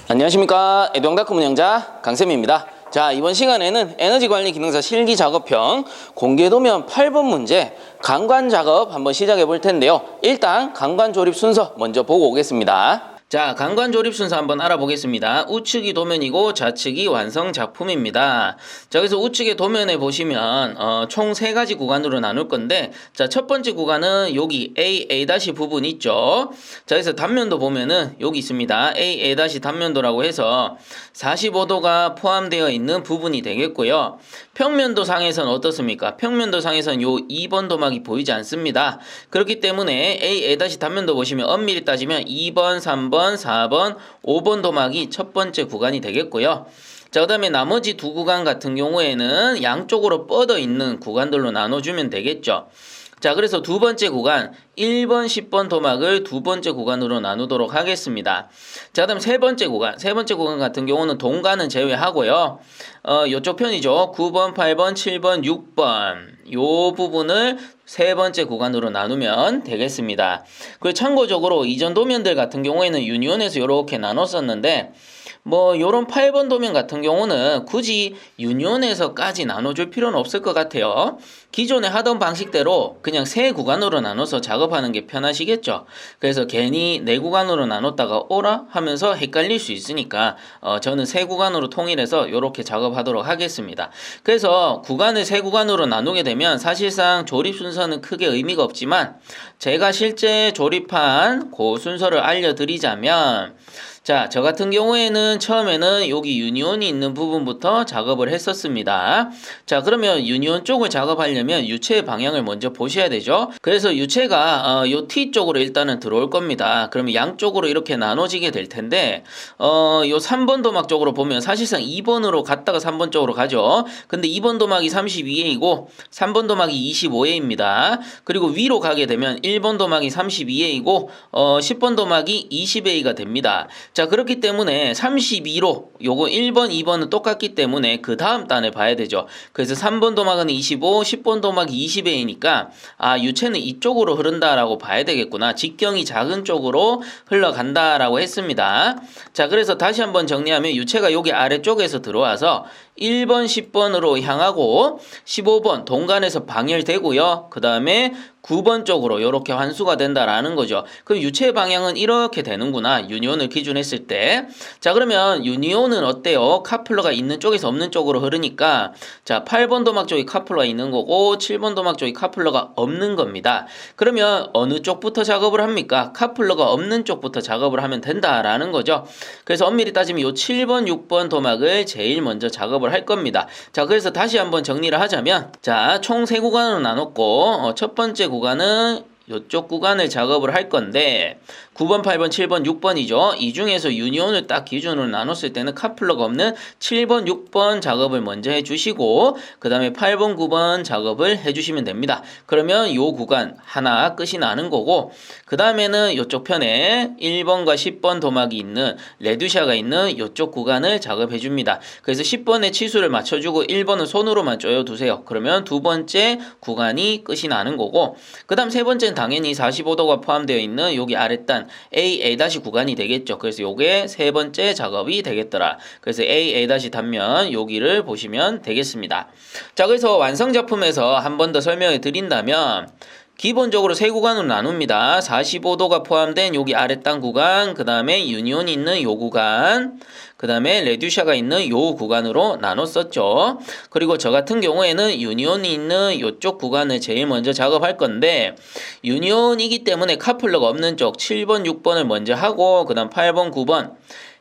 안녕하십니까. 에동다크 운영자 강쌤입니다. 자, 이번 시간에는 에너지관리 기능사 실기 작업형 공개도면 8번 문제 강관 작업 한번 시작해 볼 텐데요. 일단 강관 조립 순서 먼저 보고 오겠습니다. 자, 강관 조립 순서 한번 알아보겠습니다. 우측이 도면이고 좌측이 완성 작품입니다. 자, 그래서 우측의 도면에 보시면 총 3가지 구간으로 나눌 건데, 자, 첫 번째 구간은 여기 A 부분 있죠. 자, 그래서 단면도 보면은 여기 있습니다. A 단면도라고 해서 45도가 포함되어 있는 부분이 되겠고요. 평면도 상에서는 어떻습니까? 평면도 상에서는 요 2번 도막이 보이지 않습니다. 그렇기 때문에 A 단면도 보시면 엄밀히 따지면 2번, 3번, 4번, 5번 도막이 첫 번째 구간이 되겠고요. 자, 그 다음에 나머지 두 구간 같은 경우에는 양쪽으로 뻗어 있는 구간들로 나눠주면 되겠죠. 자, 그래서 두 번째 구간 1번, 10번 도막을 두 번째 구간으로 나누도록 하겠습니다. 자, 그 다음 세 번째 구간 같은 경우는 동간은 제외하고요. 요쪽 편이죠. 9번, 8번, 7번, 6번 요 부분을 세 번째 구간으로 나누면 되겠습니다. 그리고 참고적으로 이전 도면들 같은 경우에는 유니온에서 이렇게 나눴었는데 요런 8번 도면 같은 경우는 굳이 유니온에서까지 나눠줄 필요는 없을 것 같아요. 기존에 하던 방식대로 그냥 세 구간으로 나눠서 작업하는 게 편하시겠죠. 그래서 괜히 네 구간으로 나눴다가 오라 하면서 헷갈릴 수 있으니까 저는 세 구간으로 통일해서 이렇게 작업하도록 하겠습니다. 그래서 구간을 세 구간으로 나누게 되면 사실상 조립 순서는 크게 의미가 없지만 제가 실제 조립한 그 순서를 알려드리자면, 자, 저 같은 경우에는 처음에는 여기 유니온이 있는 부분부터 작업을 했었습니다. 자, 그러면 유니온 쪽을 작업하려면 유체의 방향을 먼저 보셔야 되죠. 그래서 유체가 요 T 쪽으로 일단은 들어올 겁니다. 그러면 양쪽으로 이렇게 나눠지게 될 텐데 요 3번 도막 쪽으로 보면 사실상 2번으로 갔다가 3번 쪽으로 가죠. 근데 2번 도막이 32A이고 3번 도막이 25A입니다. 그리고 위로 가게 되면 1번 도막이 32A이고 10번 도막이 20A가 됩니다. 자, 그렇기 때문에 32로 요거 1번, 2번은 똑같기 때문에 그 다음 단을 봐야 되죠. 그래서 3번 도막은 25, 10번 도막이 20A니까 유체는 이쪽으로 흐른다라고 봐야 되겠구나. 직경이 작은 쪽으로 흘러간다라고 했습니다. 자, 그래서 다시 한번 정리하면 유체가 여기 아래쪽에서 들어와서 1번, 10번으로 향하고 15번 동간에서 방열되고요. 그 다음에 9번 쪽으로 이렇게 환수가 된다라는 거죠. 그럼 유체 방향은 이렇게 되는구나. 유니온을 기준했을 때. 자, 그러면 유니온은 어때요? 카플러가 있는 쪽에서 없는 쪽으로 흐르니까 자, 8번 도막 쪽이 카플러가 있는 거고 7번 도막 쪽이 카플러가 없는 겁니다. 그러면 어느 쪽부터 작업을 합니까? 카플러가 없는 쪽부터 작업을 하면 된다라는 거죠. 그래서 엄밀히 따지면 요 7번, 6번 도막을 제일 먼저 작업을 할 겁니다. 자, 그래서 다시 한번 정리를 하자면, 자, 총 3구간으로 나눴고 첫 번째 구간은 이쪽 구간을 작업을 할 건데 9번, 8번, 7번, 6번이죠. 이 중에서 유니온을 딱 기준으로 나눴을 때는 카플러가 없는 7번, 6번 작업을 먼저 해주시고 그 다음에 8번, 9번 작업을 해주시면 됩니다. 그러면 요 구간 하나 끝이 나는 거고 그 다음에는 이쪽 편에 1번과 10번 도막이 있는 레듀샤가 있는 이쪽 구간을 작업해 줍니다. 그래서 10번에 치수를 맞춰주고 1번은 손으로만 조여두세요. 그러면 두 번째 구간이 끝이 나는 거고 그 다음 세 번째는 당연히 45도가 포함되어 있는 여기 아랫단 A 구간이 되겠죠. 그래서 요게 세 번째 작업이 되겠더라. 그래서 A 단면 여기를 보시면 되겠습니다. 자, 그래서 완성 작품에서 한 번 더 설명해 드린다면 기본적으로 세 구간으로 나눕니다. 45도가 포함된 여기 아랫단 구간, 그 다음에 유니온이 있는 요 구간, 그 다음에 레듀샤가 있는 요 구간으로 나눴었죠. 그리고 저 같은 경우에는 유니온이 있는 요쪽 구간을 제일 먼저 작업할 건데 유니온이기 때문에 카플러가 없는 쪽 7번, 6번을 먼저 하고 그 다음 8번, 9번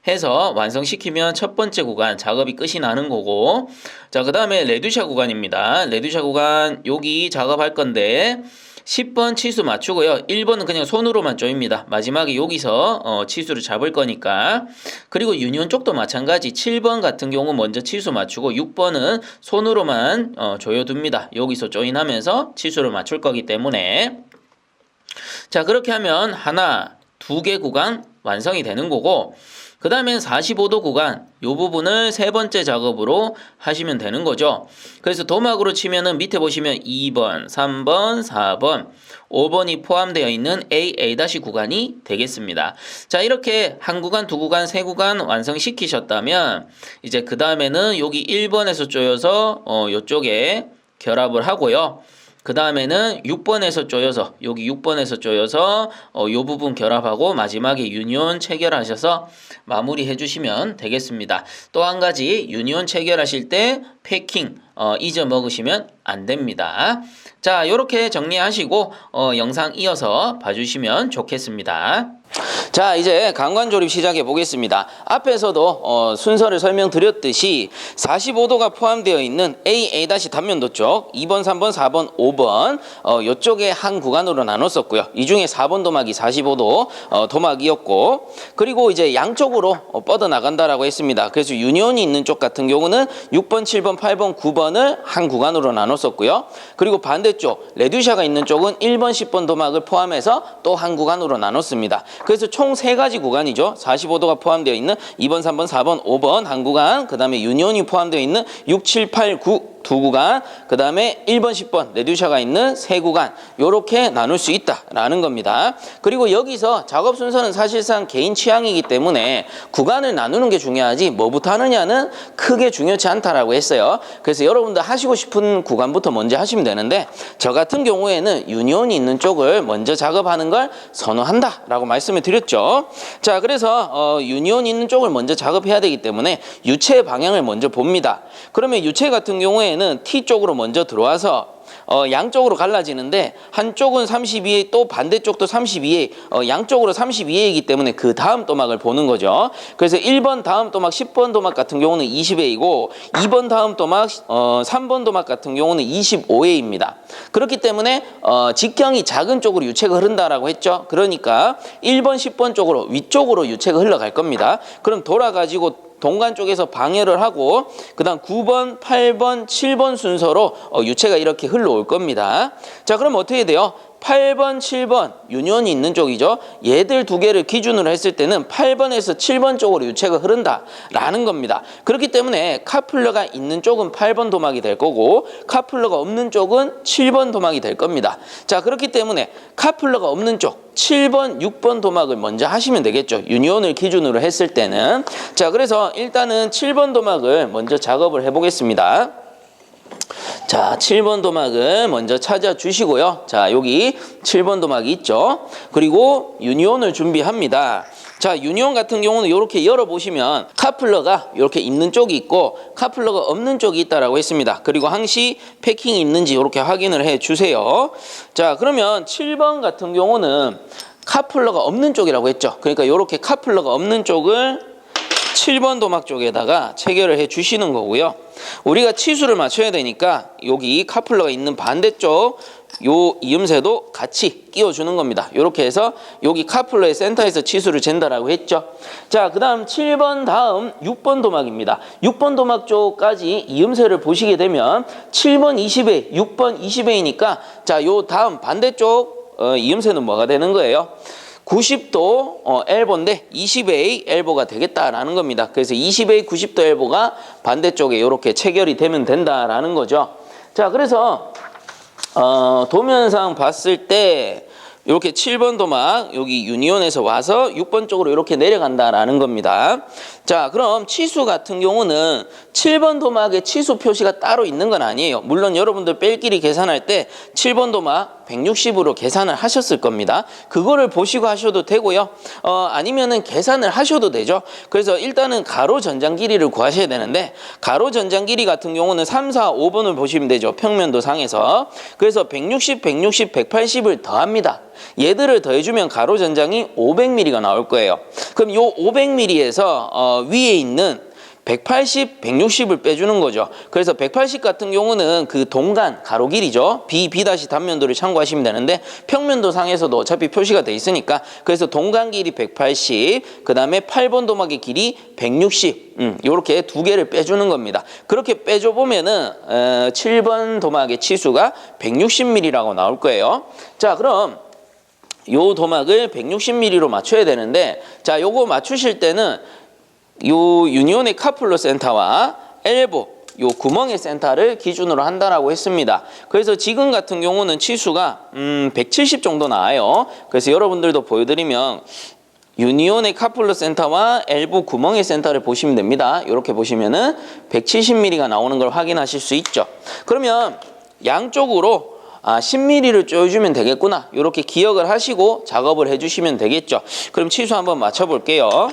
해서 완성시키면 첫 번째 구간 작업이 끝이 나는 거고 자, 그 다음에 레듀샤 구간입니다. 레듀샤 구간 여기 작업할 건데 10번 치수 맞추고요. 1번은 그냥 손으로만 조입니다. 마지막에 여기서 치수를 잡을 거니까. 그리고 유니온 쪽도 마찬가지 7번 같은 경우 먼저 치수 맞추고 6번은 손으로만 조여둡니다. 여기서 조인하면서 치수를 맞출 거기 때문에 자, 그렇게 하면 하나, 두 개 구간 완성이 되는 거고 그 다음엔 45도 구간 이 부분을 세 번째 작업으로 하시면 되는 거죠. 그래서 도막으로 치면은 밑에 보시면 2번, 3번, 4번, 5번이 포함되어 있는 A 구간이 되겠습니다. 자, 이렇게 한 구간, 두 구간, 세 구간 완성시키셨다면 이제 그 다음에는 여기 1번에서 조여서 이쪽에 결합을 하고요. 그 다음에는 6번에서 조여서 여기 6번에서 조여서 요 부분 결합하고 마지막에 유니온 체결하셔서 마무리해 주시면 되겠습니다. 또 한 가지 유니온 체결하실 때 패킹 잊어먹으시면 안 됩니다. 자, 이렇게 정리하시고 영상 이어서 봐주시면 좋겠습니다. 자, 이제 강관 조립 시작해 보겠습니다. 앞에서도 순서를 설명드렸듯이 45도가 포함되어 있는 A 단면도 쪽 2번, 3번, 4번, 5번 이쪽에 한 구간으로 나눴었고요. 이 중에 4번 도막이 45도 도막이었고, 그리고 이제 양쪽으로 뻗어 나간다라고 했습니다. 그래서 유니온이 있는 쪽 같은 경우는 6번, 7번, 8번, 9번을 한 구간으로 나눴었고요. 그리고 반대쪽 레듀샤가 있는 쪽은 1번, 10번 도막을 포함해서 또 한 구간으로 나눴습니다. 그래서 총 3가지 구간이죠. 45도가 포함되어 있는 2번, 3번, 4번, 5번 한 구간, 그 다음에 유니온이 포함되어 있는 6, 7, 8, 9 두 구간, 그 다음에 1번, 10번 레듀샤가 있는 세 구간, 요렇게 나눌 수 있다라는 겁니다. 그리고 여기서 작업 순서는 사실상 개인 취향이기 때문에 구간을 나누는 게 중요하지 뭐부터 하느냐는 크게 중요치 않다라고 했어요. 그래서 여러분들 하시고 싶은 구간부터 먼저 하시면 되는데, 저 같은 경우에는 유니온이 있는 쪽을 먼저 작업하는 걸 선호한다라고 말씀을 드렸죠. 자, 그래서 유니온이 있는 쪽을 먼저 작업해야 되기 때문에 유체 방향을 먼저 봅니다. 그러면 유체 같은 경우에 는 T 쪽으로 먼저 들어와서 양쪽으로 갈라지는데 한쪽은 32A 또 반대쪽도 32A 양쪽으로 32A이기 때문에 그 다음 도막을 보는 거죠. 그래서 1번 다음 도막 10번 도막 같은 경우는 20A이고 2번 다음 도막 3번 도막 같은 경우는 25A입니다. 그렇기 때문에 직경이 작은 쪽으로 유체가 흐른다라고 했죠. 그러니까 1번 10번 쪽으로 위쪽으로 유체가 흘러갈 겁니다. 그럼 돌아가지고 동간 쪽에서 방해를 하고 그 다음 9번, 8번, 7번 순서로 유체가 이렇게 흘러올 겁니다. 자, 그럼 어떻게 돼요? 8번, 7번 유니온이 있는 쪽이죠. 얘들 두 개를 기준으로 했을 때는 8번에서 7번 쪽으로 유체가 흐른다라는 겁니다. 그렇기 때문에 카플러가 있는 쪽은 8번 도막이 될 거고 카플러가 없는 쪽은 7번 도막이 될 겁니다. 자, 그렇기 때문에 카플러가 없는 쪽 7번, 6번 도막을 먼저 하시면 되겠죠. 유니온을 기준으로 했을 때는. 자, 그래서 일단은 7번 도막을 먼저 작업을 해보겠습니다. 자, 7번 도막을 먼저 찾아주시고요. 자, 여기 7번 도막이 있죠. 그리고 유니온을 준비합니다. 자, 유니온 같은 경우는 이렇게 열어보시면 카플러가 이렇게 있는 쪽이 있고 카플러가 없는 쪽이 있다라고 했습니다. 그리고 항시 패킹이 있는지 이렇게 확인을 해주세요. 자, 그러면 7번 같은 경우는 카플러가 없는 쪽이라고 했죠. 그러니까 이렇게 카플러가 없는 쪽을 7번 도막 쪽에다가 체결을 해 주시는 거고요. 우리가 치수를 맞춰야 되니까 여기 카플러가 있는 반대쪽 요 이음새도 같이 끼워주는 겁니다. 이렇게 해서 여기 카플러의 센터에서 치수를 잰다라고 했죠. 자, 그 다음 7번 다음 6번 도막입니다. 6번 도막 쪽까지 이음새를 보시게 되면 7번 20회, 6번 20회이니까 자, 요 다음 반대쪽 이음새는 뭐가 되는 거예요? 90도 엘보인데 20A 엘보가 되겠다라는 겁니다. 그래서 20A 90도 엘보가 반대쪽에 이렇게 체결이 되면 된다라는 거죠. 자, 그래서 도면상 봤을 때 이렇게 7번 도막 여기 유니온에서 와서 6번 쪽으로 이렇게 내려간다라는 겁니다. 자, 그럼 치수 같은 경우는 7번 도막에 치수 표시가 따로 있는 건 아니에요. 물론 여러분들 뺄끼리 계산할 때 7번 도막 160으로 계산을 하셨을 겁니다. 그거를 보시고 하셔도 되고요. 아니면은 계산을 하셔도 되죠. 그래서 일단은 가로 전장 길이를 구하셔야 되는데 가로 전장 길이 같은 경우는 3, 4, 5번을 보시면 되죠. 평면도 상에서. 그래서 160, 160, 180을 더합니다. 얘들을 더해주면 가로 전장이 500mm가 나올 거예요. 그럼 요 500mm에서 위에 있는 180, 160을 빼주는 거죠. 그래서 180 같은 경우는 그 동간 가로 길이죠. B 단면도를 참고하시면 되는데 평면도 상에서도 어차피 표시가 돼 있으니까 그래서 동간 길이 180, 그 다음에 8번 도막의 길이 160 이렇게 두 개를 빼주는 겁니다. 그렇게 빼줘 보면은 7번 도막의 치수가 160mm라고 나올 거예요. 자, 그럼 요 도막을 160mm로 맞춰야 되는데 자, 요거 맞추실 때는 요 유니온의 카플러 센터와 엘보 요 구멍의 센터를 기준으로 한다라고 했습니다. 그래서 지금 같은 경우는 치수가 170 정도 나와요. 그래서 여러분들도 보여드리면 유니온의 카플러 센터와 엘보 구멍의 센터를 보시면 됩니다. 이렇게 보시면은 170mm가 나오는 걸 확인하실 수 있죠. 그러면 양쪽으로 10mm를 조여주면 되겠구나. 이렇게 기억을 하시고 작업을 해주시면 되겠죠. 그럼 치수 한번 맞춰볼게요.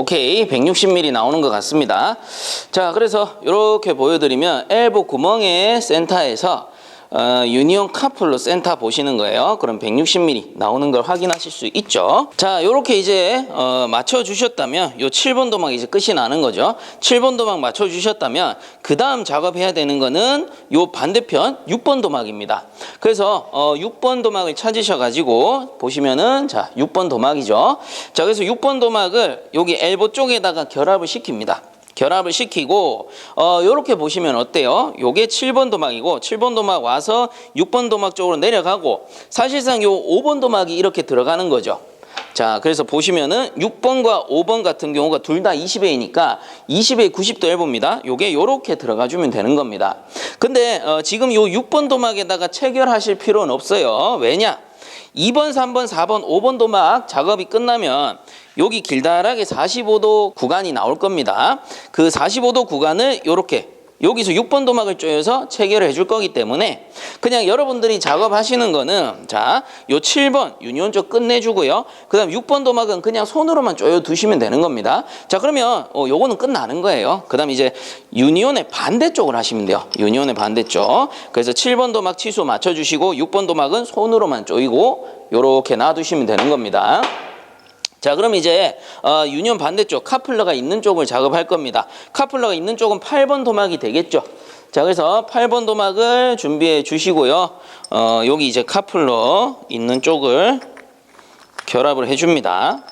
오케이, 160mm 나오는 것 같습니다. 자, 그래서 이렇게 보여드리면 엘보 구멍의 센터에서 유니온 카플러 센터 보시는 거예요. 그럼 160mm 나오는 걸 확인하실 수 있죠. 자, 이렇게 이제 맞춰 주셨다면 요 7번 도막 이제 끝이 나는 거죠. 7번 도막 맞춰 주셨다면 그 다음 작업해야 되는 거는 요 반대편 6번 도막입니다. 그래서 6번 도막을 찾으셔 가지고 보시면은 자, 6번 도막이죠. 자, 그래서 6번 도막을 여기 엘보 쪽에다가 결합을 시킵니다. 결합을 시키고 요렇게 보시면 어때요? 요게 7번 도막이고 7번 도막 와서 6번 도막 쪽으로 내려가고 사실상 요 5번 도막이 이렇게 들어가는 거죠. 자, 그래서 보시면은 6번과 5번 같은 경우가 둘 다 20A니까 20A 90도 엘보입니다. 요게 요렇게 들어가 주면 되는 겁니다. 근데 지금 요 6번 도막에다가 체결하실 필요는 없어요. 왜냐? 2번, 3번, 4번, 5번 도막 작업이 끝나면 여기 길다랗게 45도 구간이 나올 겁니다. 그 45도 구간을 이렇게 여기서 6번 도막을 조여서 체결해 줄 거기 때문에 그냥 여러분들이 작업하시는 거는 자, 요 7번 유니온 쪽 끝내주고요. 그 다음 6번 도막은 그냥 손으로만 조여 두시면 되는 겁니다. 자, 그러면 요거는 끝나는 거예요. 그 다음 이제 유니온의 반대쪽을 하시면 돼요. 유니온의 반대쪽. 그래서 7번 도막 치수 맞춰주시고 6번 도막은 손으로만 조이고 요렇게 놔두시면 되는 겁니다. 자, 그럼 이제 유니온 반대쪽 카플러가 있는 쪽을 작업할 겁니다. 카플러가 있는 쪽은 8번 도막이 되겠죠. 자, 그래서 8번 도막을 준비해 주시고요. 여기 이제 카플러 있는 쪽을 결합을 해 줍니다.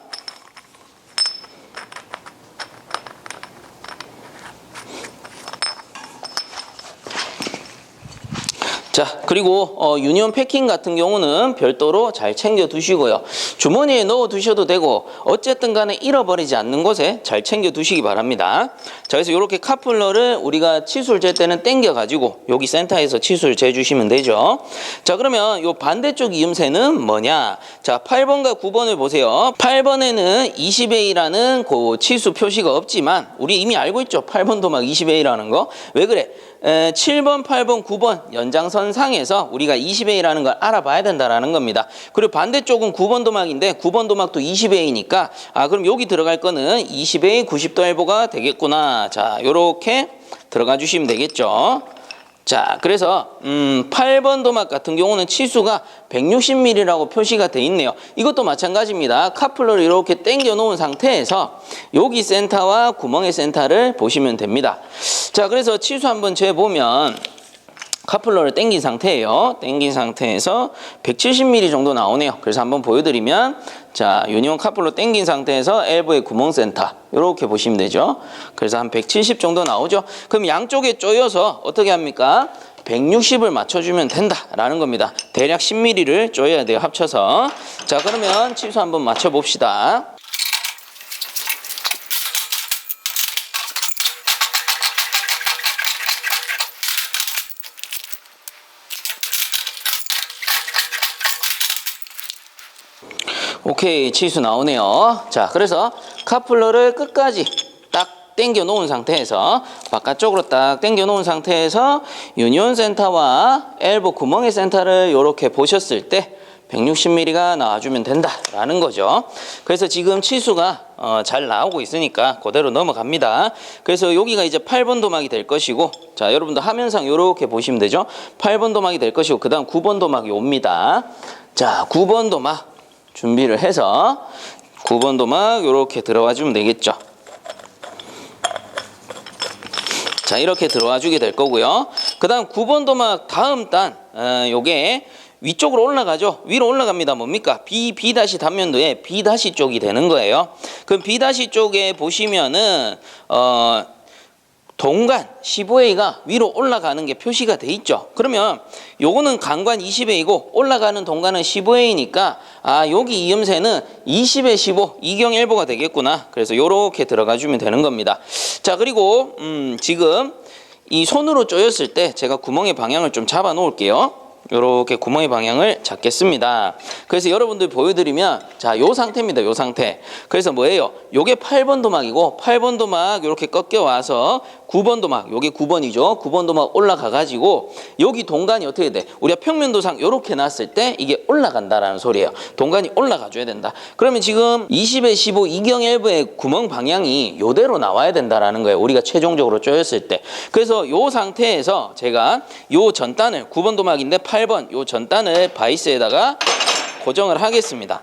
자, 그리고 유니온 패킹 같은 경우는 별도로 잘 챙겨 두시고요. 주머니에 넣어 두셔도 되고 어쨌든 간에 잃어버리지 않는 곳에 잘 챙겨 두시기 바랍니다. 자, 그래서 이렇게 카플러를 우리가 치수를 잴 때는 당겨 가지고 여기 센터에서 치수를 재 주시면 되죠. 자, 그러면 요 반대쪽 이음새는 뭐냐? 자, 8번과 9번을 보세요. 8번에는 20A라는 그 치수 표시가 없지만 우리 이미 알고 있죠. 8번 도막 20A라는 거. 왜 그래? 7번, 8번, 9번 연장선 상에서 우리가 20A라는 걸 알아봐야 된다라는 겁니다. 그리고 반대쪽은 9번 도막인데 9번 도막도 20A니까 그럼 여기 들어갈 거는 20A 90도 엘보가 되겠구나. 자, 요렇게 들어가 주시면 되겠죠. 자, 그래서 8번 도막 같은 경우는 치수가 160mm라고 표시가 돼 있네요. 이것도 마찬가지입니다. 카플러를 이렇게 당겨 놓은 상태에서 여기 센터와 구멍의 센터를 보시면 됩니다. 자, 그래서 치수 한번 재보면 카플러를 당긴 상태예요. 당긴 상태에서 170mm 정도 나오네요. 그래서 한번 보여드리면 자, 유니온 카플러 당긴 상태에서 엘보의 구멍 센터 이렇게 보시면 되죠. 그래서 한 170 정도 나오죠. 그럼 양쪽에 조여서 어떻게 합니까? 160을 맞춰주면 된다라는 겁니다. 대략 10mm를 조여야 돼요. 합쳐서. 자, 그러면 치수 한번 맞춰봅시다. 오케이, 치수 나오네요. 자, 그래서 카플러를 끝까지 딱 당겨 놓은 상태에서 바깥쪽으로 딱 당겨 놓은 상태에서 유니온 센터와 엘보 구멍의 센터를 이렇게 보셨을 때 160mm가 나와주면 된다라는 거죠. 그래서 지금 치수가 잘 나오고 있으니까 그대로 넘어갑니다. 그래서 여기가 이제 8번 도막이 될 것이고 자, 여러분들 화면상 이렇게 보시면 되죠. 8번 도막이 될 것이고 그 다음 9번 도막이 옵니다. 자, 9번 도막 준비를 해서 9번 도막 이렇게 들어와 주면 되겠죠. 자, 이렇게 들어와 주게 될 거고요. 그 다음 9번 도막 다음 단 요게 위쪽으로 올라가죠. 위로 올라갑니다. 뭡니까? B 단면도의 B 쪽이 되는 거예요. 그럼 B 쪽에 보시면은 동간 15A가 위로 올라가는 게 표시가 돼 있죠. 그러면 요거는 강관 20A고 올라가는 동간은 15A니까 여기 이음새는 20에 15 이경일보가 되겠구나. 그래서 요렇게 들어가 주면 되는 겁니다. 자, 그리고 지금 이 손으로 쪼였을 때 제가 구멍의 방향을 좀 잡아 놓을게요. 요렇게 구멍의 방향을 잡겠습니다. 그래서 여러분들 보여드리면 자, 요 상태입니다. 요 상태. 그래서 뭐예요? 요게 8번 도막이고 8번 도막 요렇게 꺾여 와서 9번 도막, 요게 9번이죠. 9번 도막 올라가 가지고 여기 동간이 어떻게 돼? 우리가 평면도상 요렇게 놨을 때 이게 올라간다라는 소리예요. 동간이 올라가 줘야 된다. 그러면 지금 20에 15 이경일보의 구멍 방향이 요대로 나와야 된다라는 거예요. 우리가 최종적으로 쪼였을 때. 그래서 요 상태에서 제가 요 전단을 9번 도막인데 8번 요 전단을 바이스에다가 고정을 하겠습니다.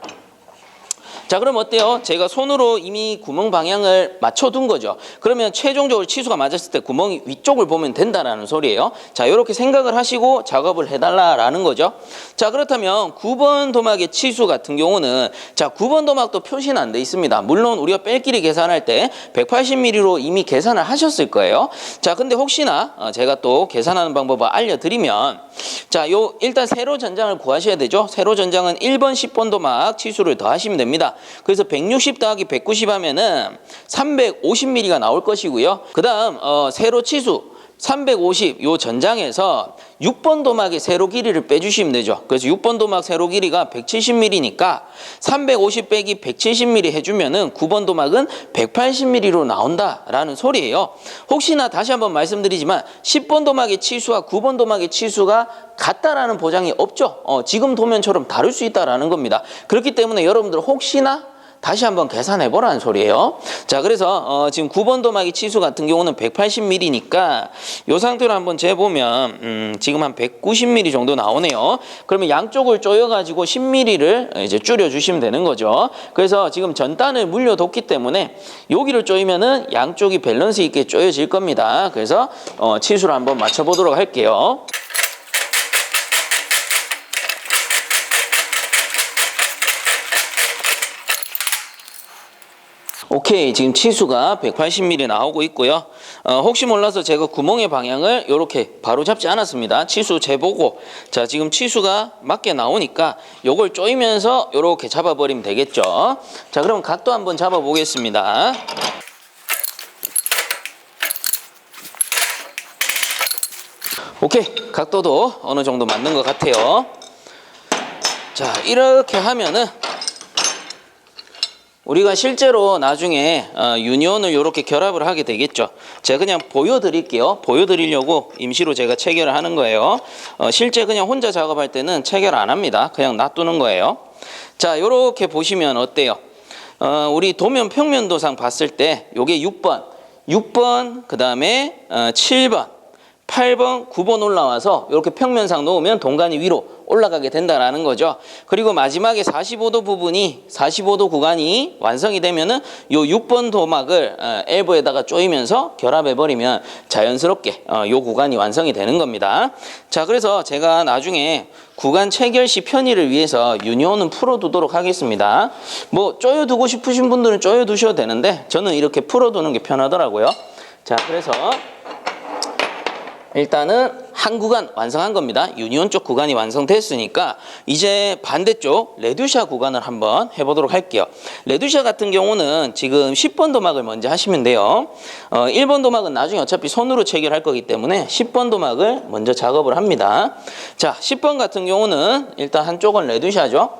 자, 그럼 어때요? 제가 손으로 이미 구멍 방향을 맞춰둔 거죠. 그러면 최종적으로 치수가 맞았을 때 구멍이 위쪽을 보면 된다라는 소리예요. 자, 이렇게 생각을 하시고 작업을 해달라라는 거죠. 자, 그렇다면 9번 도막의 치수 같은 경우는 자, 9번 도막도 표시는 안 돼 있습니다. 물론 우리가 뺄끼리 계산할 때 180mm로 이미 계산을 하셨을 거예요. 자, 근데 혹시나 제가 또 계산하는 방법을 알려드리면 자, 요 일단 세로 전장을 구하셔야 되죠. 세로 전장은 1번 10번 도막 치수를 더하시면 됩니다. 그래서 160 더하기 190 하면은 350mm가 나올 것이고요. 그 다음 세로 치수 350 요 전장에서 6번 도막의 세로 길이를 빼주시면 되죠. 그래서 6번 도막 세로 길이가 170mm니까 350 빼기 170mm 해주면은 9번 도막은 180mm로 나온다라는 소리예요. 혹시나 다시 한번 말씀드리지만 10번 도막의 치수와 9번 도막의 치수가 같다라는 보장이 없죠. 지금 도면처럼 다를 수 있다라는 겁니다. 그렇기 때문에 여러분들 혹시나 다시 한번 계산해 보라는 소리예요. 자, 그래서 지금 9번 도막의 치수 같은 경우는 180mm니까 이 상태로 한번 재보면 지금 한 190mm 정도 나오네요. 그러면 양쪽을 조여가지고 10mm를 이제 줄여주시면 되는 거죠. 그래서 지금 전단을 물려뒀기 때문에 여기를 조이면은 양쪽이 밸런스 있게 조여질 겁니다. 그래서 치수를 한번 맞춰보도록 할게요. 오케이, 지금 치수가 180mm 나오고 있고요. 혹시 몰라서 제가 구멍의 방향을 이렇게 바로 잡지 않았습니다. 치수 재보고 자, 지금 치수가 맞게 나오니까 요걸 조이면서 이렇게 잡아버리면 되겠죠. 자, 그럼 각도 한번 잡아보겠습니다. 오케이, 각도도 어느 정도 맞는 것 같아요. 자, 이렇게 하면은 우리가 실제로 나중에 유니온을 이렇게 결합을 하게 되겠죠. 제가 그냥 보여드릴게요. 보여드리려고 임시로 제가 체결을 하는 거예요. 실제 그냥 혼자 작업할 때는 체결 안 합니다. 그냥 놔두는 거예요. 자, 이렇게 보시면 어때요? 우리 도면 평면도상 봤을 때 요게 6번 그 다음에 7번 8번, 9번 올라와서 이렇게 평면상 놓으면 동간이 위로 올라가게 된다라는 거죠. 그리고 마지막에 45도 부분이 45도 구간이 완성이 되면은 요 6번 도막을 엘보에다가 조이면서 결합해 버리면 자연스럽게 요 구간이 완성이 되는 겁니다. 자, 그래서 제가 나중에 구간 체결 시 편의를 위해서 유니온은 풀어두도록 하겠습니다. 뭐 조여두고 싶으신 분들은 조여두셔도 되는데 저는 이렇게 풀어두는 게 편하더라고요. 자, 그래서 일단은 한 구간 완성한 겁니다. 유니온 쪽 구간이 완성됐으니까 이제 반대쪽 레듀샤 구간을 한번 해보도록 할게요. 레듀샤 같은 경우는 지금 10번 도막을 먼저 하시면 돼요. 1번 도막은 나중에 어차피 손으로 체결할 거기 때문에 10번 도막을 먼저 작업을 합니다. 자, 10번 같은 경우는 일단 한쪽은 레듀샤죠.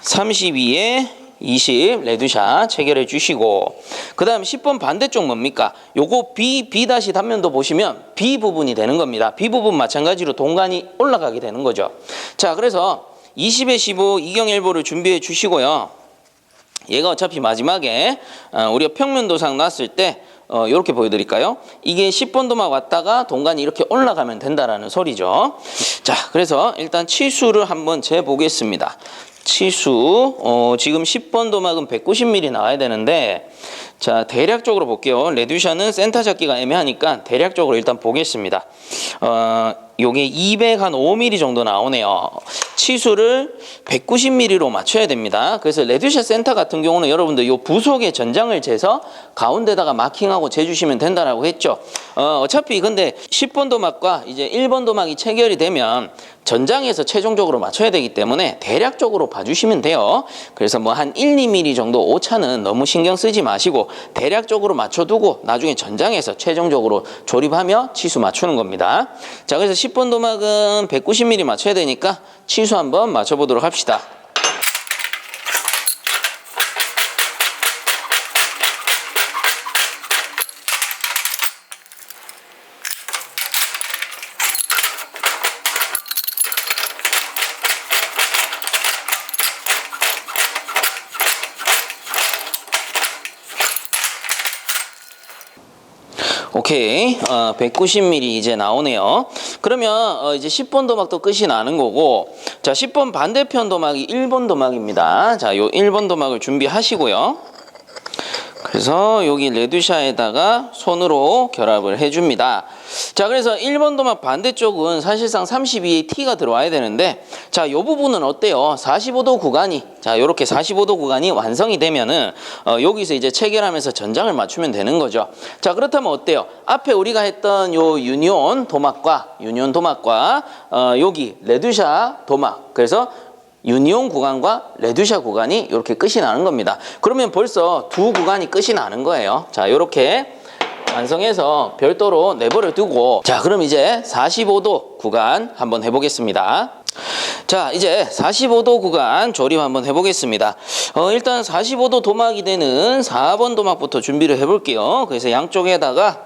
32에 20 레드샷 체결해 주시고 그 다음 10번 반대쪽 뭡니까? 요거 B 단면도 보시면 B 부분이 되는 겁니다. B 부분 마찬가지로 동간이 올라가게 되는 거죠. 자, 그래서 20에 15 이경일보를 준비해 주시고요. 얘가 어차피 마지막에 우리가 평면도상 놨을 때 이렇게 보여드릴까요? 이게 10번 도막 왔다가 동간이 이렇게 올라가면 된다라는 소리죠. 자, 그래서 일단 치수를 한번 재보겠습니다. 치수 지금 10번 도막은 190mm 나와야 되는데 자, 대략적으로 볼게요. 레듀샤는 센터 잡기가 애매하니까 대략적으로 일단 보겠습니다. 요게 205mm 정도 나오네요. 치수를 190mm로 맞춰야 됩니다. 그래서 레드샷 센터 같은 경우는 여러분들 요 부속의 전장을 재서 가운데다가 마킹하고 재주시면 된다라고 했죠. 어차피 근데 10번 도막과 이제 1번 도막이 체결이 되면 전장에서 최종적으로 맞춰야 되기 때문에 대략적으로 봐주시면 돼요. 그래서 뭐 한 1, 2mm 정도 오차는 너무 신경 쓰지 마시고 대략적으로 맞춰두고 나중에 전장에서 최종적으로 조립하며 치수 맞추는 겁니다. 자, 그래서 10번 도막은 190mm 맞춰야 되니까 치수 한번 맞춰보도록 합시다. 오케이, 190mm 이제 나오네요. 그러면 이제 10번 도막도 끝이 나는 거고, 자, 10번 반대편 도막이 1번 도막입니다. 자, 요 1번 도막을 준비하시고요. 그래서 여기 레드샷에다가 손으로 결합을 해줍니다. 자, 그래서 1번 도막 반대쪽은 사실상 32의 T가 들어와야 되는데, 자, 이 부분은 어때요? 45도 구간이, 자, 요렇게 45도 구간이 완성이 되면은 여기서 이제 체결하면서 전장을 맞추면 되는 거죠. 자, 그렇다면 어때요? 앞에 우리가 했던 요 유니온 도막과 여기 레드샷 도막, 그래서 유니온 구간과 레드샷 구간이 이렇게 끝이 나는 겁니다. 그러면 벌써 두 구간이 끝이 나는 거예요. 자, 이렇게 완성해서 별도로 내버려 두고, 자, 그럼 이제 45도 구간 한번 해보겠습니다. 자, 이제 45도 구간 조립 한번 해보겠습니다. 일단 45도 도막이 되는 4번 도막부터 준비를 해볼게요. 그래서 양쪽에다가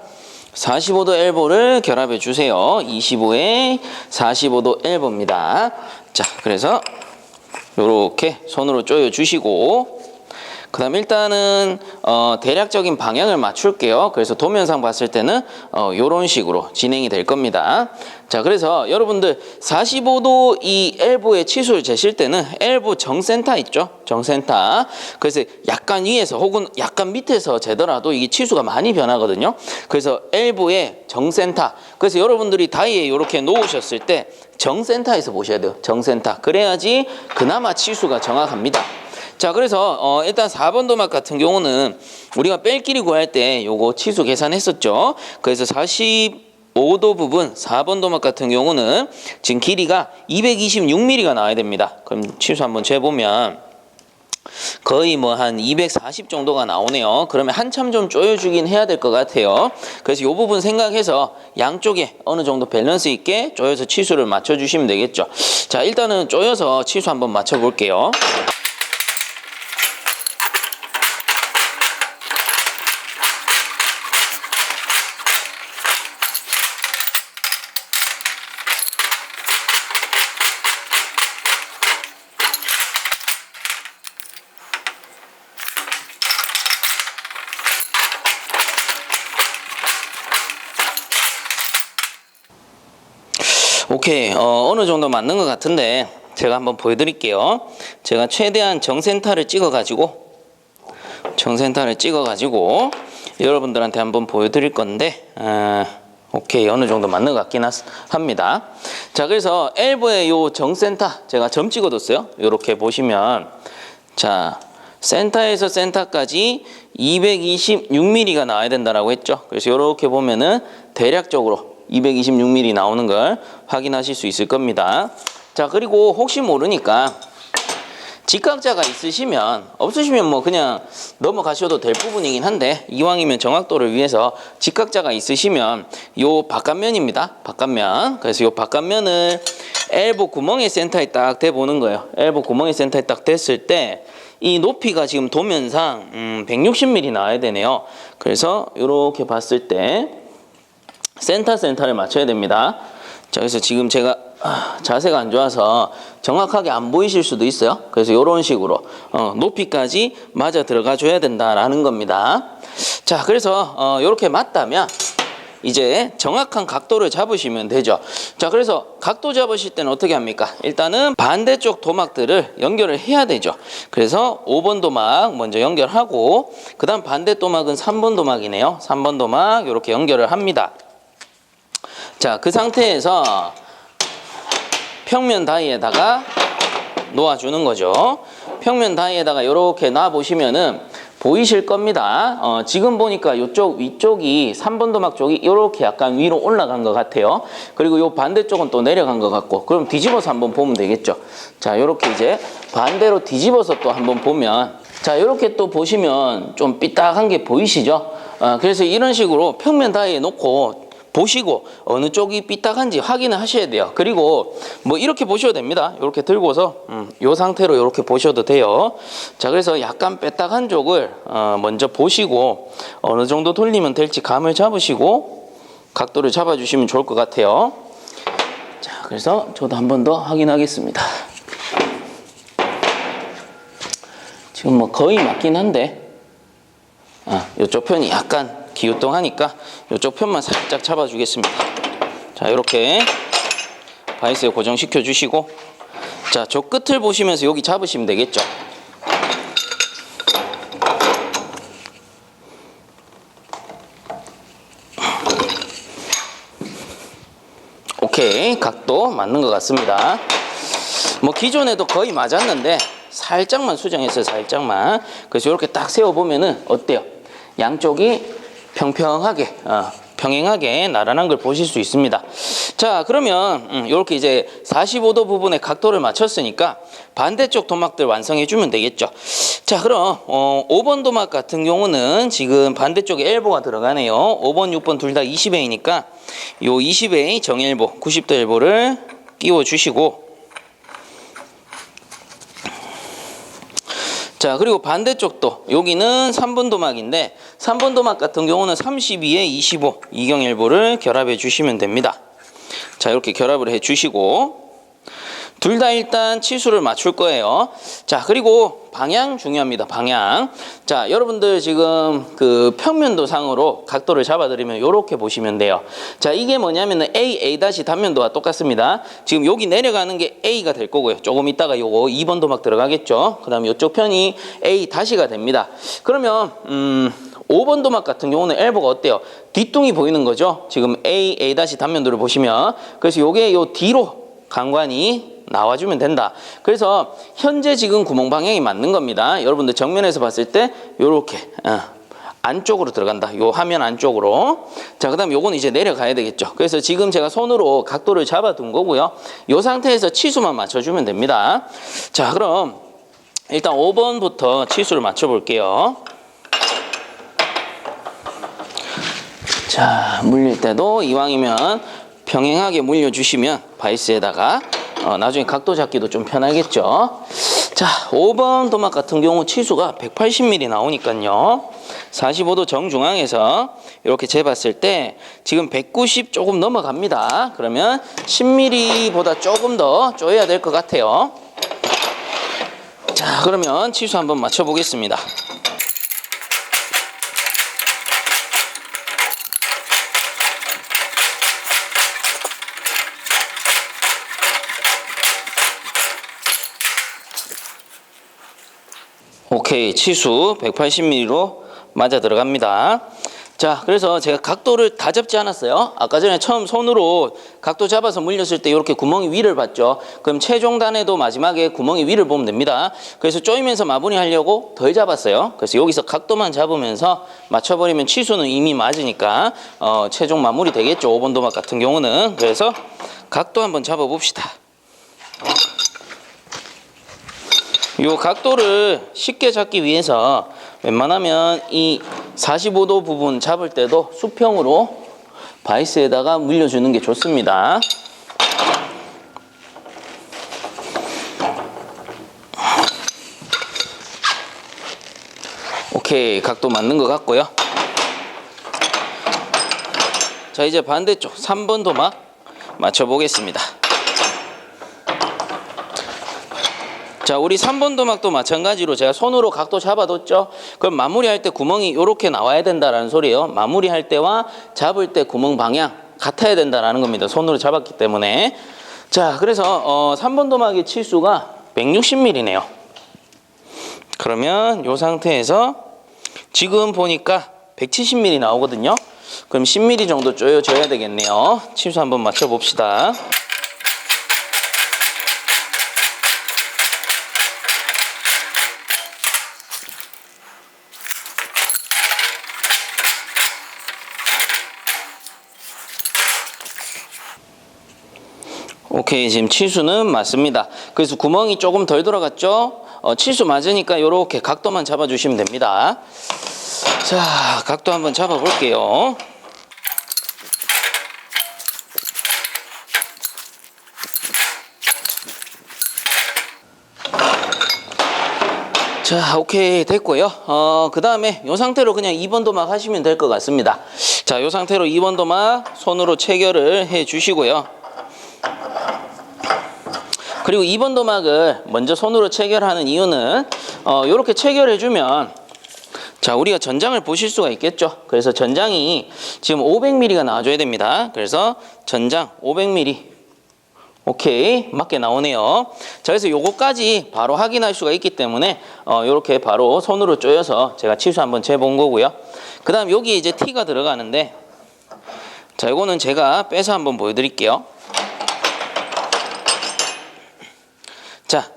45도 엘보를 결합해 주세요. 25에 45도 엘보입니다. 자, 그래서 요렇게 손으로 조여 주시고, 그 다음 일단은 대략적인 방향을 맞출게요. 그래서 도면상 봤을 때는 요런 식으로 진행이 될 겁니다. 자, 그래서 여러분들 45도 이 엘보의 치수를 재실 때는 엘보 정센터 있죠? 정센터. 그래서 약간 위에서 혹은 약간 밑에서 재더라도 이게 치수가 많이 변하거든요. 그래서 엘보의 정센터. 그래서 여러분들이 다이에 이렇게 놓으셨을 때 정센터에서 보셔야 돼요. 정센터. 그래야지 그나마 치수가 정확합니다. 자, 그래서 일단 4번 도막 같은 경우는 우리가 뺄 길이 구할 때 요거 치수 계산했었죠. 그래서 45도 부분 4번 도막 같은 경우는 지금 길이가 226mm가 나와야 됩니다. 그럼 치수 한번 재보면 거의 뭐 한 240 정도가 나오네요. 그러면 한참 좀 조여주긴 해야 될 것 같아요. 그래서 이 부분 생각해서 양쪽에 어느 정도 밸런스 있게 조여서 치수를 맞춰주시면 되겠죠. 자, 일단은 조여서 치수 한번 맞춰볼게요. 오케이, 어느 정도 맞는 것 같은데 제가 한번 보여드릴게요. 제가 최대한 정센터를 찍어가지고 여러분들한테 한번 보여드릴 건데, 오케이, 어느 정도 맞는 것 같긴 합니다. 자, 그래서 엘보의 요 정센터 제가 점 찍어뒀어요. 이렇게 보시면, 자, 센터에서 센터까지 226mm가 나와야 된다라고 했죠. 그래서 이렇게 보면은 대략적으로 226mm 나오는 걸 확인하실 수 있을 겁니다. 자, 그리고 혹시 모르니까 직각자가 있으시면, 없으시면 뭐 그냥 넘어가셔도 될 부분이긴 한데, 이왕이면 정확도를 위해서 직각자가 있으시면 요 바깥면입니다. 바깥면. 그래서 요 바깥면을 엘보 구멍의 센터에 딱 대보는 거예요. 엘보 구멍의 센터에 딱 됐을 때 이 높이가 지금 도면상 160mm 나와야 되네요. 그래서 이렇게 봤을 때 센터를 맞춰야 됩니다. 자, 그래서 지금 제가 자세가 안 좋아서 정확하게 안 보이실 수도 있어요. 그래서 이런 식으로 높이까지 맞아 들어가 줘야 된다라는 겁니다. 자, 그래서 이렇게 맞다면 이제 정확한 각도를 잡으시면 되죠. 자, 그래서 각도 잡으실 때는 어떻게 합니까? 일단은 반대쪽 도막들을 연결을 해야 되죠. 그래서 5번 도막 먼저 연결하고, 그 다음 반대 도막은 3번 도막이네요. 3번 도막 이렇게 연결을 합니다. 자, 그 상태에서 평면 다이에다가 놓아주는 거죠. 평면 다이에다가 이렇게 놔보시면은 보이실 겁니다. 지금 보니까 이쪽 위쪽이 3번 도막 쪽이 이렇게 약간 위로 올라간 것 같아요. 그리고 요 반대쪽은 또 내려간 것 같고, 그럼 뒤집어서 한번 보면 되겠죠. 자, 이렇게 이제 반대로 뒤집어서 또 한번 보면, 자, 이렇게 또 보시면 좀 삐딱한 게 보이시죠? 그래서 이런 식으로 평면 다이에 놓고 보시고 어느 쪽이 삐딱한지 확인을 하셔야 돼요. 그리고 뭐 이렇게 보셔도 됩니다. 이렇게 들고서 이 상태로 이렇게 보셔도 돼요. 자, 그래서 약간 삐딱한 쪽을 먼저 보시고 어느 정도 돌리면 될지 감을 잡으시고 각도를 잡아주시면 좋을 것 같아요. 자, 그래서 저도 한 번 더 확인하겠습니다. 지금 뭐 거의 맞긴 한데 이쪽 편이 약간 기우뚱하니까 이쪽 편만 살짝 잡아주겠습니다. 자, 이렇게 바이스에 고정시켜 주시고, 자, 저 끝을 보시면서 여기 잡으시면 되겠죠. 오케이, 각도 맞는 것 같습니다. 뭐 기존에도 거의 맞았는데 살짝만 수정했어요. 살짝만. 그래서 이렇게 딱 세워보면은 어때요? 양쪽이 평평하게 평행하게 나란한 걸 보실 수 있습니다. 자, 그러면 이렇게 이제 45도 부분에 각도를 맞췄으니까 반대쪽 도막들 완성해 주면 되겠죠. 자, 그럼 5번 도막 같은 경우는 지금 반대쪽에 엘보가 들어가네요. 5번, 6번 둘 다 20A니까 요 20A 정엘보 90도 엘보를 끼워 주시고, 자, 그리고 반대쪽도 여기는 3번 도막인데 3번 도막 같은 경우는 32에 25 이경 엘보를 결합해 주시면 됩니다. 자, 이렇게 결합을 해 주시고 둘 다 일단 치수를 맞출 거예요. 자, 그리고 방향 중요합니다. 방향. 자, 여러분들 지금 그 평면도상으로 각도를 잡아드리면 이렇게 보시면 돼요. 자, 이게 뭐냐면은 A 단면도와 똑같습니다. 지금 여기 내려가는 게 A가 될 거고요. 조금 있다가 요거 2번 도막 들어가겠죠. 그 다음에 이쪽 편이 A-가 됩니다. 그러면 5번 도막 같은 경우는 엘보가 어때요? 뒷둥이 보이는 거죠. 지금 A 단면도를 보시면. 그래서 요게 요 뒤로 강관이 나와주면 된다. 그래서 현재 지금 구멍 방향이 맞는 겁니다. 여러분들 정면에서 봤을 때 요렇게 안쪽으로 들어간다. 요 화면 안쪽으로. 자, 그 다음에 요건 이제 내려가야 되겠죠. 그래서 지금 제가 손으로 각도를 잡아둔 거고요. 요 상태에서 치수만 맞춰주면 됩니다. 자, 그럼 일단 5번부터 치수를 맞춰볼게요. 자, 물릴 때도 이왕이면 평행하게 물려주시면 바이스에다가 나중에 각도 잡기도 좀 편하겠죠. 자, 5번 도막 같은 경우 치수가 180mm 나오니까요. 45도 정중앙에서 이렇게 재봤을 때 지금 190 조금 넘어갑니다. 그러면 10mm보다 조금 더 조여야 될 것 같아요. 자, 그러면 치수 한번 맞춰보겠습니다. 오케이, 치수 180mm로 맞아 들어갑니다. 자, 그래서 제가 각도를 다 잡지 않았어요. 아까 전에 처음 손으로 각도 잡아서 물렸을 때 이렇게 구멍이 위를 봤죠. 그럼 최종단에도 마지막에 구멍이 위를 보면 됩니다. 그래서 조이면서 마무리하려고 덜 잡았어요. 그래서 여기서 각도만 잡으면서 맞춰버리면 치수는 이미 맞으니까 최종 마무리 되겠죠. 5번 도막 같은 경우는. 그래서 각도 한번 잡아봅시다. 이 각도를 쉽게 잡기 위해서 웬만하면 이 45도 부분 잡을 때도 수평으로 바이스에다가 물려주는 게 좋습니다. 오케이, 각도 맞는 것 같고요. 자, 이제 반대쪽 3번 도막 맞춰보겠습니다. 자, 우리 3번 도막도 마찬가지로 제가 손으로 각도 잡아뒀죠. 그럼 마무리할 때 구멍이 이렇게 나와야 된다라는 소리예요. 마무리할 때와 잡을 때 구멍 방향 같아야 된다라는 겁니다. 손으로 잡았기 때문에. 자, 그래서 3번 도막의 치수가 160mm네요. 그러면 이 상태에서 지금 보니까 170mm 나오거든요. 그럼 10mm 정도 조여줘야 되겠네요. 치수 한번 맞춰봅시다. 오케이, 지금 치수는 맞습니다. 그래서 구멍이 조금 덜 들어갔죠? 치수 맞으니까 이렇게 각도만 잡아주시면 됩니다. 자, 각도 한번 잡아볼게요. 자, 오케이, 됐고요. 그 다음에 이 상태로 그냥 2번 도막 하시면 될 것 같습니다. 자, 이 상태로 2번 도막 손으로 체결을 해 주시고요. 그리고 2번 도막을 먼저 손으로 체결하는 이유는 이렇게 체결해 주면, 자, 우리가 전장을 보실 수가 있겠죠. 그래서 전장이 지금 500mm가 나와줘야 됩니다. 그래서 전장 500mm. 오케이, 맞게 나오네요. 자, 그래서 요거까지 바로 확인할 수가 있기 때문에 요렇게 바로 손으로 조여서 제가 치수 한번 재본 거고요. 그 다음 여기에 이제 T가 들어가는데, 자, 요거는 제가 빼서 한번 보여드릴게요. 자,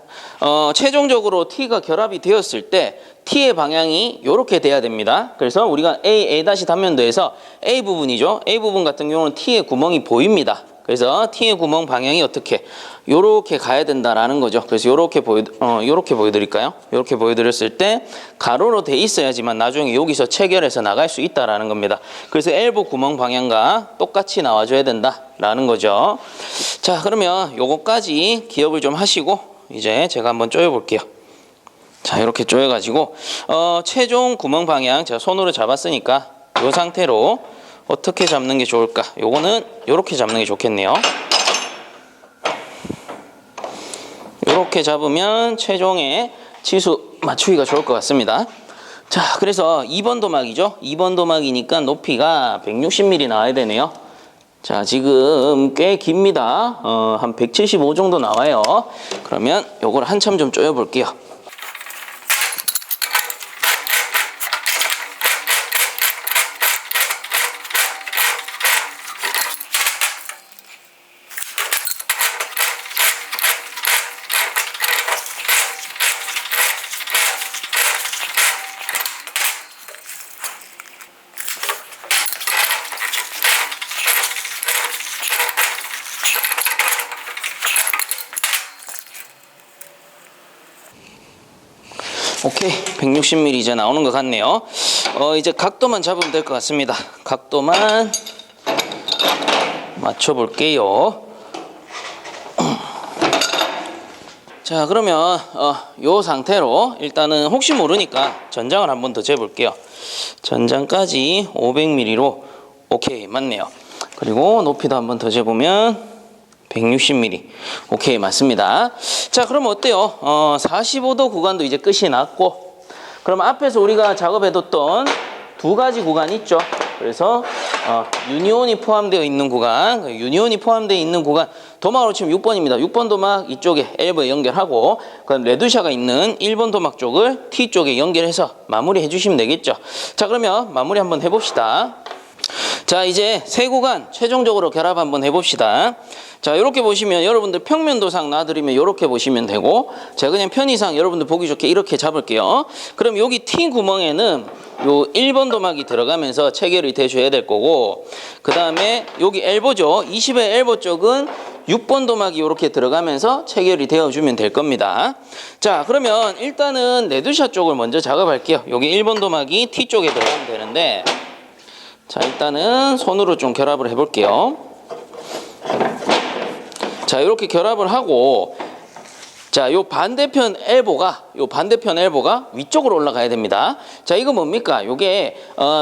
최종적으로 T가 결합이 되었을 때 T의 방향이 이렇게 돼야 됩니다. 그래서 우리가 A 단면도에서 A 부분이죠. A 부분 같은 경우는 T의 구멍이 보입니다. 그래서 T의 구멍 방향이 어떻게 요렇게 가야 된다라는 거죠. 그래서 요렇게 보여드릴까요? 요렇게 보여드렸을 때 가로로 돼 있어야지만 나중에 여기서 체결해서 나갈 수 있다라는 겁니다. 그래서 엘보 구멍 방향과 똑같이 나와줘야 된다라는 거죠. 자, 그러면 요거까지 기억을 좀 하시고 이제 제가 한번 조여볼게요. 자, 이렇게 조여가지고 최종 구멍 방향 제가 손으로 잡았으니까 이 상태로 어떻게 잡는 게 좋을까? 요거는 이렇게 잡는 게 좋겠네요. 이렇게 잡으면 최종에 치수 맞추기가 좋을 것 같습니다. 자, 그래서 2번 도막이죠. 2번 도막이니까 높이가 160mm 나와야 되네요. 자, 지금 꽤 깁니다. 한 175 정도 나와요. 그러면 요걸 한참 좀 조여볼게요. 오케이, 160mm 이제 나오는 것 같네요. 이제 각도만 잡으면 될 것 같습니다. 각도만 맞춰볼게요. 자, 그러면 요 상태로 일단은 혹시 모르니까 전장을 한번 더 재볼게요. 전장까지 500mm로 오케이, 맞네요. 그리고 높이도 한번 더 재보면 160mm. 오케이, 맞습니다. 자, 그럼 어때요? 45도 구간도 이제 끝이 났고, 그럼 앞에서 우리가 작업해뒀던 두 가지 구간 있죠. 그래서 유니온이 포함되어 있는 구간, 유니온이 포함되어 있는 구간, 도막으로 치면 6번입니다. 6번 도막 이쪽에 엘보에 연결하고, 그럼 레두샤가 있는 1번 도막 쪽을 T 쪽에 연결해서 마무리해 주시면 되겠죠. 자, 그러면 마무리 한번 해봅시다. 자, 이제 세 구간 최종적으로 결합 한번 해봅시다. 자, 이렇게 보시면 여러분들 평면도상 놔드리면 이렇게 보시면 되고, 제가 그냥 편의상 여러분들 보기 좋게 이렇게 잡을게요. 그럼 여기 T 구멍에는 요 1번 도막이 들어가면서 체결이 돼줘야 될 거고, 그 다음에 여기 엘보죠. 20의 엘보 쪽은 6번 도막이 이렇게 들어가면서 체결이 되어주면 될 겁니다. 자, 그러면 일단은 레드샷 쪽을 먼저 작업할게요. 여기 1번 도막이 T 쪽에 들어가면 되는데, 자, 일단은 손으로 좀 결합을 해볼게요. 자, 이렇게 결합을 하고, 자, 요 반대편 엘보가 위쪽으로 올라가야 됩니다. 자, 이거 뭡니까? 요게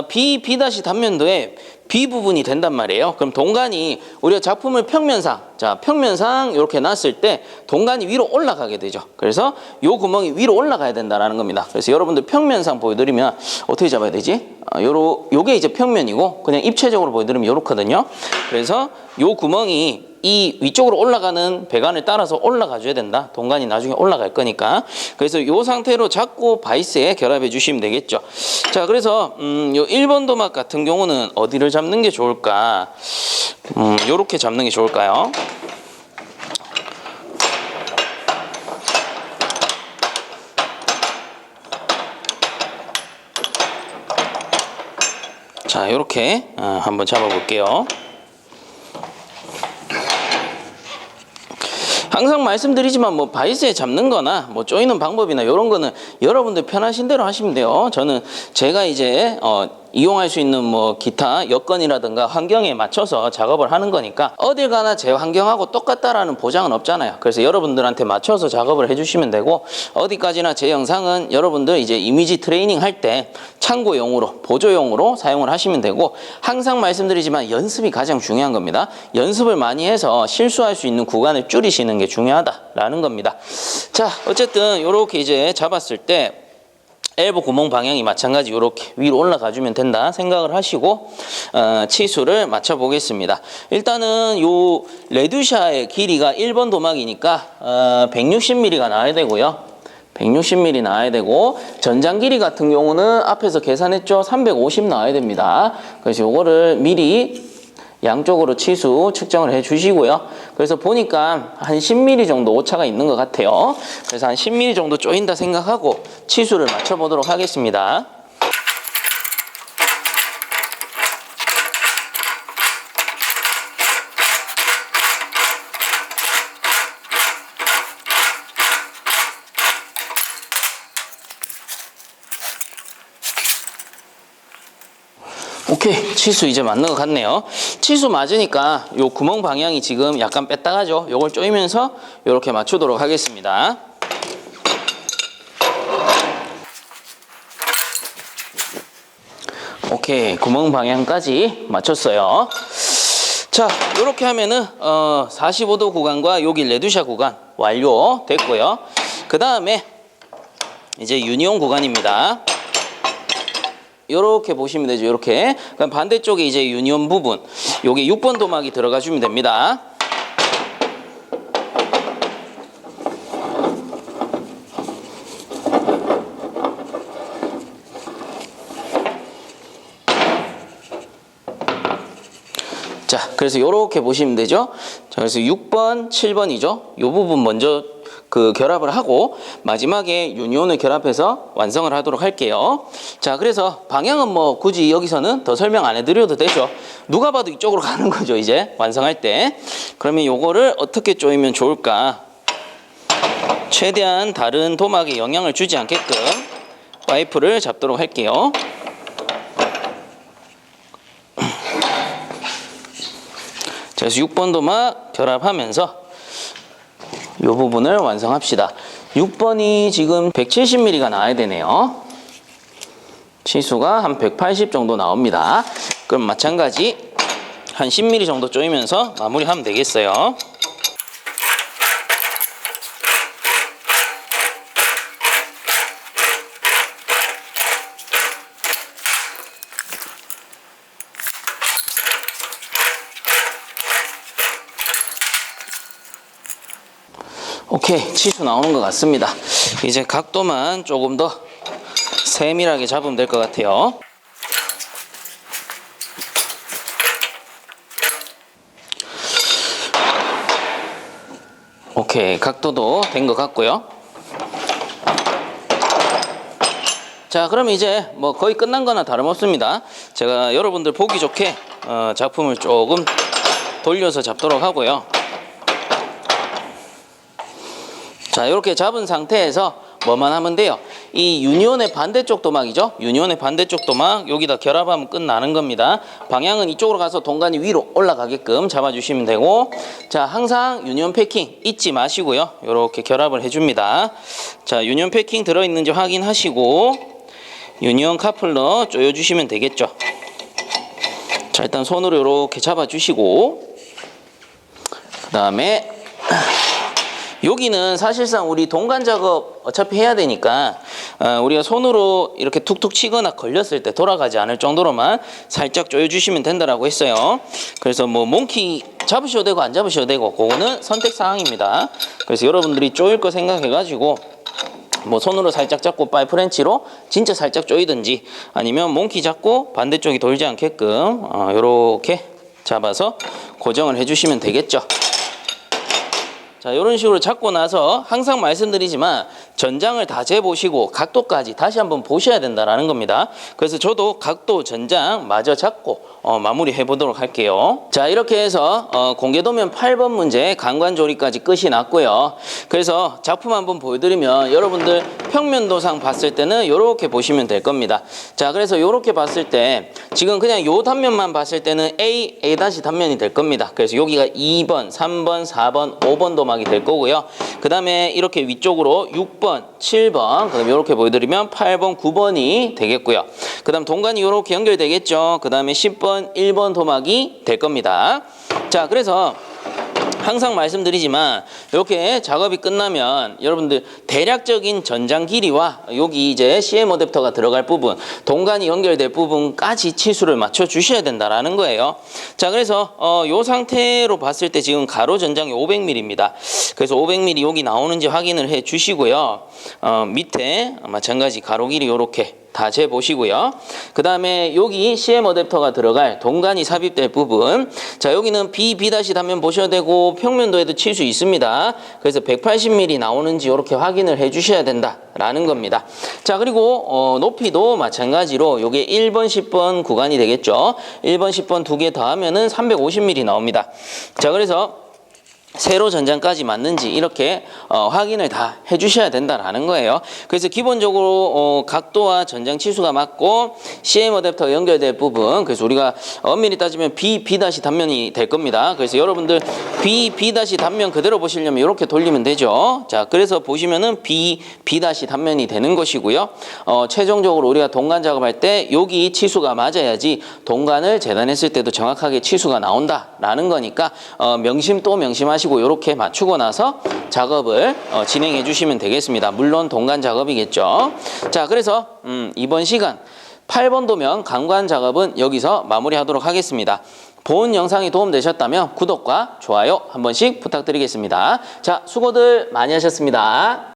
B 단면도에 B 부분이 된단 말이에요. 그럼 동간이 우리가 작품을 평면상 이렇게 놨을 때 동간이 위로 올라가게 되죠. 그래서 요 구멍이 위로 올라가야 된다라는 겁니다. 그래서 여러분들 평면상 보여드리면 어떻게 잡아야 되지? 요게 이제 평면이고, 그냥 입체적으로 보여드리면 요렇거든요. 그래서 요 구멍이 이 위쪽으로 올라가는 배관을 따라서 올라가 줘야 된다. 동간이 나중에 올라갈 거니까. 그래서 이 상태로 잡고 바이스에 결합해 주시면 되겠죠. 자, 그래서 요 1번 도막 같은 경우는 어디를 잡는 게 좋을까? 요렇게 잡는 게 좋을까요? 자, 요렇게 한번 잡아 볼게요. 항상 말씀드리지만 뭐 바이스에 잡는 거나 뭐 조이는 방법이나 이런 거는 여러분들 편하신 대로 하시면 돼요. 저는 제가 이제 이용할 수 있는 뭐 기타 여건이라든가 환경에 맞춰서 작업을 하는 거니까 어딜 가나 제 환경하고 똑같다라는 보장은 없잖아요. 그래서 여러분들한테 맞춰서 작업을 해주시면 되고, 어디까지나 제 영상은 여러분들 이제 이미지 트레이닝 할 때 참고용으로, 보조용으로 사용을 하시면 되고, 항상 말씀드리지만 연습이 가장 중요한 겁니다. 연습을 많이 해서 실수할 수 있는 구간을 줄이시는 게 중요하다라는 겁니다. 자, 어쨌든 이렇게 이제 잡았을 때 엘보 구멍 방향이 마찬가지 이렇게 위로 올라가 주면 된다 생각을 하시고 치수를 맞춰 보겠습니다. 일단은 요 레듀샤의 길이가 1번 도막이니까 160mm가 나와야 되고요. 160mm 나와야 되고, 전장 길이 같은 경우는 앞에서 계산했죠. 350 나와야 됩니다. 그래서 요거를 미리 양쪽으로 치수 측정을 해 주시고요. 그래서 보니까 한 10mm 정도 오차가 있는 것 같아요. 그래서 한 10mm 정도 쪼인다 생각하고 치수를 맞춰 보도록 하겠습니다. 오케이, 치수 이제 맞는 것 같네요. 치수 맞으니까 요 구멍 방향이 지금 약간 뺐다가죠. 요걸 조이면서 요렇게 맞추도록 하겠습니다. 오케이, 구멍 방향까지 맞췄어요. 자, 요렇게 하면은 45도 구간과 여기 레듀샤 구간 완료됐고요. 그 다음에 이제 유니온 구간입니다. 이렇게 보시면 되죠. 이렇게. 그럼 반대쪽에 이제 유니온 부분, 요게 6번 도막이 들어가 주면 됩니다. 자, 그래서 이렇게 보시면 되죠. 자, 그래서 6번, 7번이죠. 이 부분 먼저 결합을 하고 마지막에 유니온을 결합해서 완성을 하도록 할게요. 자, 그래서 방향은 뭐 굳이 여기서는 더 설명 안 해드려도 되죠. 누가 봐도 이쪽으로 가는 거죠, 이제 완성할 때. 그러면 요거를 어떻게 조이면 좋을까? 최대한 다른 도막에 영향을 주지 않게끔 파이프를 잡도록 할게요. 자, 그래서 6번 도막 결합하면서 이 부분을 완성합시다. 6번이 지금 170mm가 나와야 되네요. 치수가 한 180 정도 나옵니다. 그럼 마찬가지 한 10mm 정도 조이면서 마무리하면 되겠어요. 오케이, 치수 나오는 것 같습니다. 이제 각도만 조금 더 세밀하게 잡으면 될 것 같아요. 오케이, 각도도 된 것 같고요. 자, 그럼 이제 뭐 거의 끝난 거나 다름없습니다. 제가 여러분들 보기 좋게 작품을 조금 돌려서 잡도록 하고요. 자, 이렇게 잡은 상태에서 뭐만 하면 돼요? 이 유니온의 반대쪽 도막이죠? 유니온의 반대쪽 도막 여기다 결합하면 끝나는 겁니다. 방향은 이쪽으로 가서 동간이 위로 올라가게끔 잡아주시면 되고, 자, 항상 유니온 패킹 잊지 마시고요. 이렇게 결합을 해줍니다. 자, 유니온 패킹 들어있는지 확인하시고 유니온 카플러 조여주시면 되겠죠. 자, 일단 손으로 이렇게 잡아주시고, 그 다음에 여기는 사실상 우리 동간 작업 어차피 해야 되니까 우리가 손으로 이렇게 툭툭 치거나 걸렸을 때 돌아가지 않을 정도로만 살짝 조여주시면 된다라고 했어요. 그래서 뭐 몽키 잡으셔도 되고 안 잡으셔도 되고 그거는 선택 사항입니다. 그래서 여러분들이 조일 거 생각해가지고 뭐 손으로 살짝 잡고 파이프 렌치로 진짜 살짝 조이든지, 아니면 몽키 잡고 반대쪽이 돌지 않게끔 이렇게 잡아서 고정을 해주시면 되겠죠. 자, 이런 식으로 잡고 나서 항상 말씀드리지만 전장을 다 재보시고 각도까지 다시 한번 보셔야 된다라는 겁니다. 그래서 저도 각도, 전장 마저 잡고 마무리해 보도록 할게요. 자, 이렇게 해서 공개도면 8번 문제 강관조리까지 끝이 났고요. 그래서 작품 한번 보여드리면 여러분들 평면도상 봤을 때는 이렇게 보시면 될 겁니다. 자, 그래서 이렇게 봤을 때 지금 그냥 요 단면만 봤을 때는 A 단면이 될 겁니다. 그래서 여기가 2번, 3번, 4번, 5번 도막이 될 거고요. 그 다음에 이렇게 위쪽으로 6번, 7번, 그 다음에 이렇게 보여드리면 8번, 9번이 되겠고요. 그 다음 동간이 이렇게 연결되겠죠. 그 다음에 10번, 1번 도막이 될 겁니다. 자, 그래서 항상 말씀드리지만 이렇게 작업이 끝나면 여러분들 대략적인 전장 길이와 여기 이제 CM 어댑터가 들어갈 부분, 동간이 연결될 부분까지 치수를 맞춰 주셔야 된다라는 거예요. 자, 그래서 이 상태로 봤을 때 지금 가로 전장이 500mm입니다. 그래서 500mm 여기 나오는지 확인을 해 주시고요. 밑에 마찬가지 가로 길이 이렇게 다 재보시고요. 그 다음에 여기 CM 어댑터가 들어갈 동간이 삽입될 부분, 자, 여기는 B 단면 보셔야 되고 평면도에도 칠 수 있습니다. 그래서 180mm 나오는지 이렇게 확인을 해 주셔야 된다라는 겁니다. 자, 그리고 높이도 마찬가지로 요게 1번, 10번 구간이 되겠죠. 1번, 10번 두 개 더하면은 350mm 나옵니다. 자, 그래서 세로 전장까지 맞는지 이렇게 확인을 다 해주셔야 된다라는 거예요. 그래서 기본적으로 각도와 전장 치수가 맞고 CM 어댑터 연결될 부분, 그래서 우리가 엄밀히 따지면 B 단면이 될 겁니다. 그래서 여러분들 B 단면 그대로 보시려면 이렇게 돌리면 되죠. 자, 그래서 보시면은 B 단면이 되는 것이고요. 최종적으로 우리가 동간 작업할 때 여기 치수가 맞아야지 동간을 재단했을 때도 정확하게 치수가 나온다라는 거니까 명심 또 명심하시고 이렇게 맞추고 나서 작업을 진행해 주시면 되겠습니다. 물론 동간 작업이겠죠. 자, 그래서 이번 시간 8번 도면 강관 작업은 여기서 마무리하도록 하겠습니다. 본 영상이 도움되셨다면 구독과 좋아요 한 번씩 부탁드리겠습니다. 자, 수고들 많이 하셨습니다.